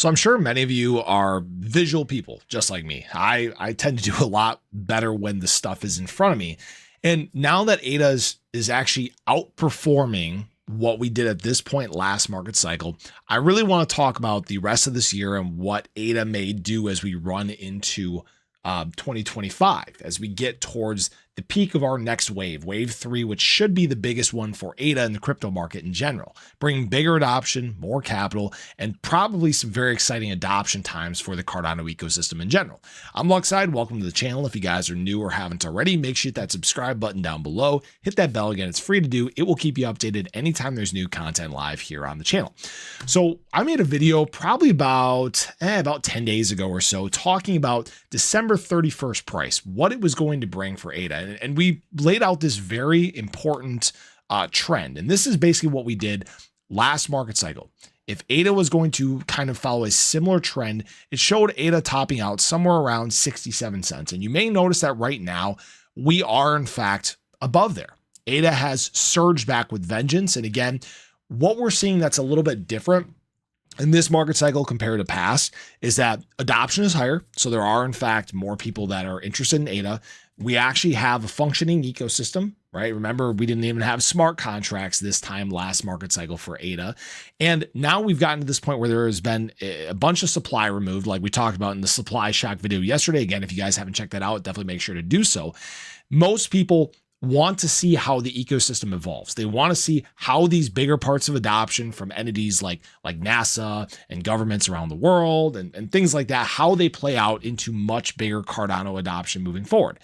So I'm sure many of you are visual people just like me. I tend to do a lot better when the stuff is in front of me. And now that ADA is actually outperforming what we did at this point last market cycle, I really want to talk about the rest of this year and what ADA may do as we run into 2025, as we get towards the peak of our next wave, wave 3, which should be the biggest one for ADA in the crypto market in general, bringing bigger adoption, more capital, and probably some very exciting adoption times for the Cardano ecosystem in general. I'm Luckside. Welcome to the channel. If you guys are new or haven't already, make sure you hit that subscribe button down below. Hit that bell again. It's free to do. It will keep you updated anytime there's new content live here on the channel. So I made a video probably about 10 days ago or so talking about December 31st price, what it was going to bring for ADA. And we laid out this very important trend. And this is basically what we did last market cycle. If ADA was going to kind of follow a similar trend, it showed ADA topping out somewhere around 67 cents. And you may notice that right now we are in fact above there. ADA has surged back with vengeance. And again, what we're seeing that's a little bit different in this market cycle compared to past is that adoption is higher. So there are in fact more people that are interested in ADA. We actually have a functioning ecosystem, right? Remember, we didn't even have smart contracts this time last market cycle for ADA. And now we've gotten to this point where there has been a bunch of supply removed, like we talked about in the supply shock video yesterday. Again, if you guys haven't checked that out, definitely make sure to do so. Most people want to see how the ecosystem evolves. They want to see how these bigger parts of adoption from entities like NASA and governments around the world and things like that, how they play out into much bigger Cardano adoption moving forward.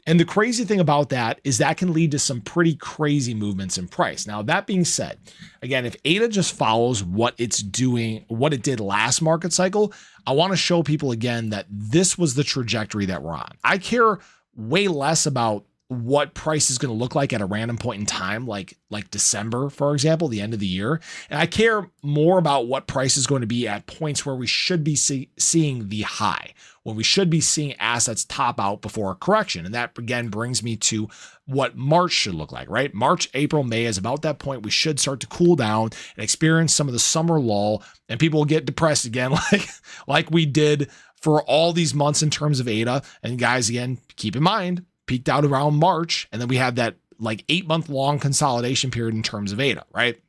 And the crazy thing about that is that can lead to some pretty crazy movements in price. Now, that being said, again, if ADA just follows what it's doing, what it did last market cycle, I want to show people again that this was the trajectory that we're on. I care way less about what price is going to look like at a random point in time, like December, for example, the end of the year. And I care more about what price is going to be at points where we should be seeing the high, when we should be seeing assets top out before a correction. And that again brings me to what March should look like, right? March, April, May is about that point. We should start to cool down and experience some of the summer lull, and people will get depressed again, like we did for all these months in terms of ADA. And guys, again, keep in mind, peaked out around March, and then we had that like 8-month long consolidation period in terms of ADA, right?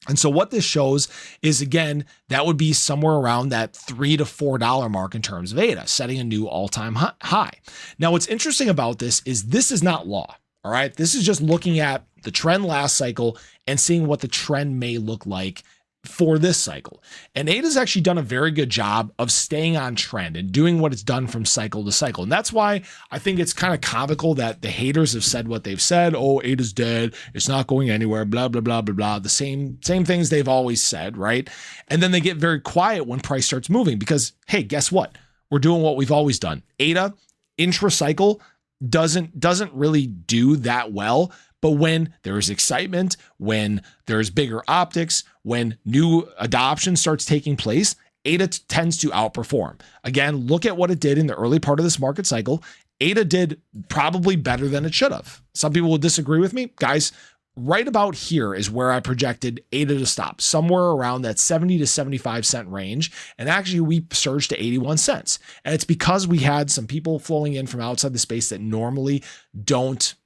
And so what this shows is, again, that would be somewhere around that $3 to $4 mark in terms of ADA, setting a new all-time high. Now, what's interesting about this is not law, all right? This is just looking at the trend last cycle and seeing what the trend may look like for this cycle. And ADA's actually done a very good job of staying on trend and doing what it's done from cycle to cycle. And that's why I think it's kind of comical that the haters have said what they've said. Oh, ADA's dead. It's not going anywhere, blah, blah, blah, blah, blah. The same things they've always said, right? And then they get very quiet when price starts moving because, hey, guess what? We're doing what we've always done. ADA intra-cycle doesn't really do that well. But when there is excitement, when there's bigger optics, when new adoption starts taking place, ADA tends to outperform. Again, look at what it did in the early part of this market cycle. ADA did probably better than it should have. Some people will disagree with me. Guys, right about here is where I projected ADA to stop, somewhere around that 70 to 75 cent range. And actually, we surged to 81 cents. And it's because we had some people flowing in from outside the space that normally don't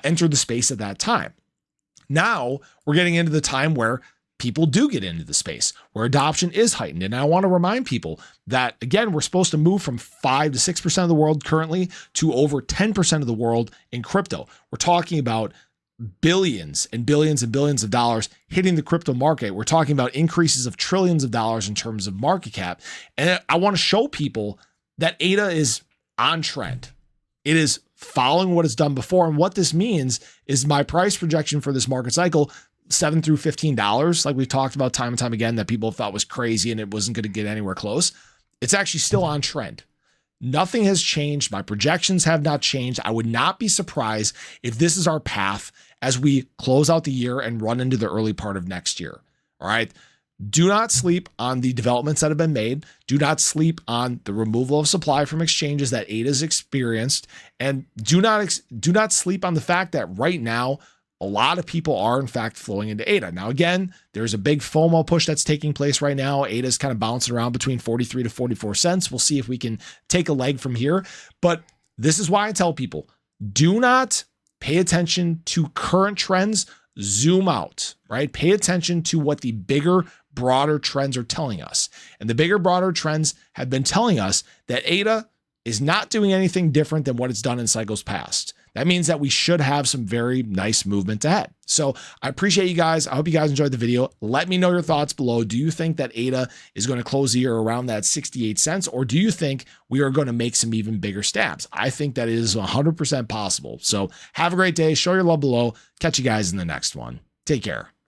enter the space at that time. Now we're getting into the time where people do get into the space, where adoption is heightened. And I want to remind people that, again, we're supposed to move from 5 to 6% of the world currently to over 10% of the world in crypto. We're talking about billions and billions and billions of dollars hitting the crypto market. We're talking about increases of trillions of dollars in terms of market cap. And I want to show people that ADA is on trend. It is following what it's done before. And what this means is my price projection for this market cycle, $7 through $15, like we've talked about time and time again, that people thought was crazy and it wasn't going to get anywhere close. It's actually still on trend. Nothing has changed. My projections have not changed. I would not be surprised if this is our path as we close out the year and run into the early part of next year. All right. Do not sleep on the developments that have been made. Do not sleep on the removal of supply from exchanges that ADA has experienced. And do not sleep on the fact that right now, a lot of people are in fact flowing into ADA. Now, again, there's a big FOMO push that's taking place right now. ADA is kind of bouncing around between 43 to 44 cents. We'll see if we can take a leg from here. But this is why I tell people, do not pay attention to current trends. Zoom out, right? Pay attention to what the bigger, broader trends are telling us. And the bigger, broader trends have been telling us that ADA is not doing anything different than what it's done in cycles past. That means that we should have some very nice movement ahead. So I appreciate you guys. I hope you guys enjoyed the video. Let me know your thoughts below. Do you think that ADA is going to close the year around that 68 cents? Or do you think we are going to make some even bigger stabs? I think that is 100% possible. So have a great day. Show your love below. Catch you guys in the next one. Take care.